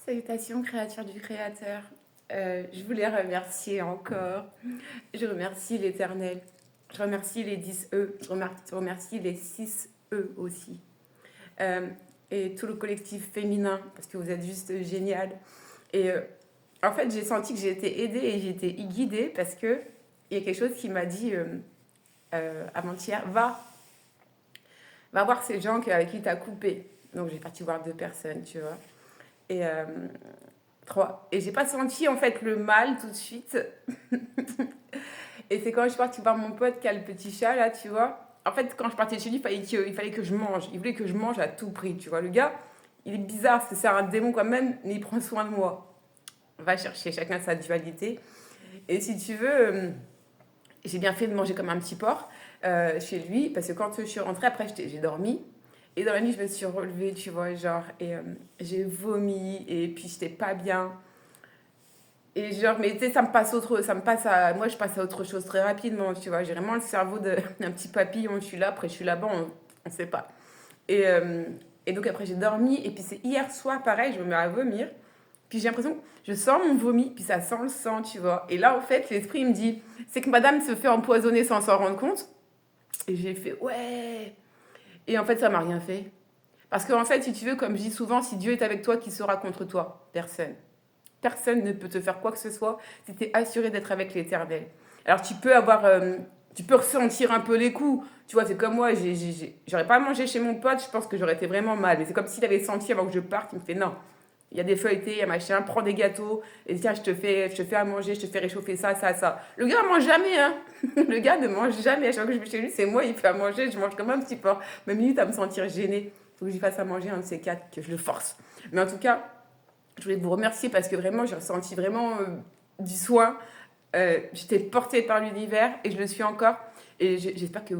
Salutations, créatures du Créateur. Je voulais remercier encore. Je remercie l'Éternel. Je remercie les 10 E. Je remercie les 6 E aussi. Euh, et tout le collectif féminin, parce que vous êtes juste génial. Et en fait, j'ai senti que j'ai été aidée et j'ai été guidée parce que il y a quelque chose qui m'a dit avant-hier, va voir ces gens avec qui tu as coupé. Donc j'ai parti voir 2 personnes, tu vois. Et 3. Et j'ai pas senti en fait le mal tout de suite. Et c'est quand je suis partie voir mon pote qui a le petit chat là, tu vois. En fait, quand je partais de chez lui, il fallait que je mange. Il voulait que je mange à tout prix, tu vois. Le gars, il est bizarre, parce que c'est un démon quand même, mais il prend soin de moi. On va chercher chacun sa dualité. Et si tu veux, j'ai bien fait de manger comme un petit porc chez lui, parce que quand je suis rentrée, après j'ai dormi. Et dans la nuit, je me suis relevée, tu vois, genre, et j'ai vomi, et puis j'étais pas bien. Et genre, mais tu sais, moi je passe à autre chose très rapidement, tu vois. J'ai vraiment le cerveau d'un petit papillon, je suis là, après je suis là-bas, on sait pas. Et, euh, et donc après j'ai dormi, et puis c'est hier soir, pareil, je me mets à vomir. Puis j'ai l'impression que je sens mon vomi, puis ça sent le sang, tu vois. Et là, en fait, l'esprit me dit, c'est que madame se fait empoisonner sans s'en rendre compte. Et j'ai fait, ouais. Et en fait, ça m'a rien fait. Parce qu'en fait, si tu veux, comme je dis souvent, si Dieu est avec toi, qui sera contre toi? Personne. Personne ne peut te faire quoi que ce soit si tu es assuré d'être avec l'Éternel. Alors tu peux ressentir un peu les coups. Tu vois, c'est comme moi, j'aurais pas mangé chez mon pote, je pense que j'aurais été vraiment mal. Mais c'est comme s'il avait senti avant que je parte, il me fait non. Il y a des feuilletés, il y a machin, prends des gâteaux, et tiens, je te fais à manger, je te fais réchauffer ça, ça, ça. Le gars ne mange jamais, hein. Le gars ne mange jamais. À chaque fois que je vais chez lui, c'est moi, il fait à manger, je mange comme un petit porc. Même limite à me sentir gênée. Il faut que j'y fasse à manger un de ces quatre, que je le force. Mais en tout cas, je voulais vous remercier parce que vraiment, j'ai ressenti vraiment du soin. J'étais portée par l'univers et je le suis encore. Et j'espère que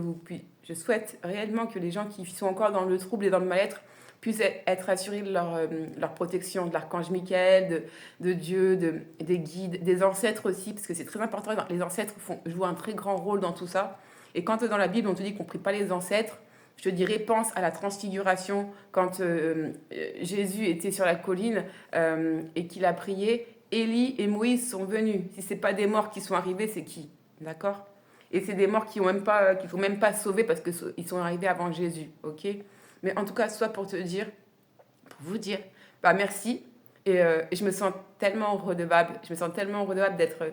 je souhaite réellement que les gens qui sont encore dans le trouble et dans le mal-être puissent être assurés de leur protection, de l'archange Michael, de Dieu, des guides, des ancêtres aussi, parce que c'est très important. Les ancêtres jouent un très grand rôle dans tout ça. Et quand dans la Bible, on te dit qu'on ne prie pas les ancêtres, je te dirais, pense à la transfiguration quand Jésus était sur la colline et qu'il a prié. Élie et Moïse sont venus. Si ce n'est pas des morts qui sont arrivés, c'est qui? D'accord? Et c'est des morts qui ne sont même pas sauvés parce qu'ils sont arrivés avant Jésus. Ok? Mais en tout cas, soit pour te dire, pour vous dire, bah merci. Et je me sens tellement redevable. Je me sens tellement redevable d'être.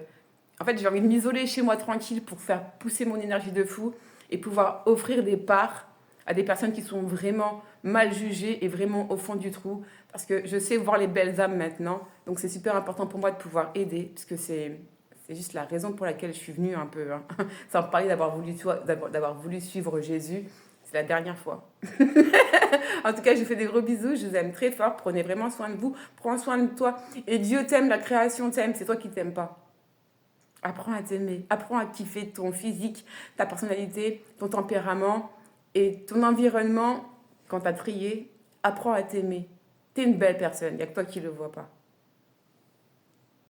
En fait, j'ai envie de m'isoler chez moi tranquille pour faire pousser mon énergie de fou et pouvoir offrir des parts à des personnes qui sont vraiment mal jugées et vraiment au fond du trou. Parce que je sais voir les belles âmes maintenant. Donc c'est super important pour moi de pouvoir aider. Parce que c'est juste la raison pour laquelle je suis venue un peu. Hein. Sans parler d'avoir voulu suivre Jésus. C'est la dernière fois. En tout cas, je vous fais des gros bisous. Je vous aime très fort. Prenez vraiment soin de vous. Prends soin de toi. Et Dieu t'aime, la création t'aime. C'est toi qui t'aimes pas. Apprends à t'aimer, apprends à kiffer ton physique, ta personnalité, ton tempérament et ton environnement quand t'as trié. Apprends à t'aimer. T'es une belle personne, il n'y a que toi qui ne le vois pas.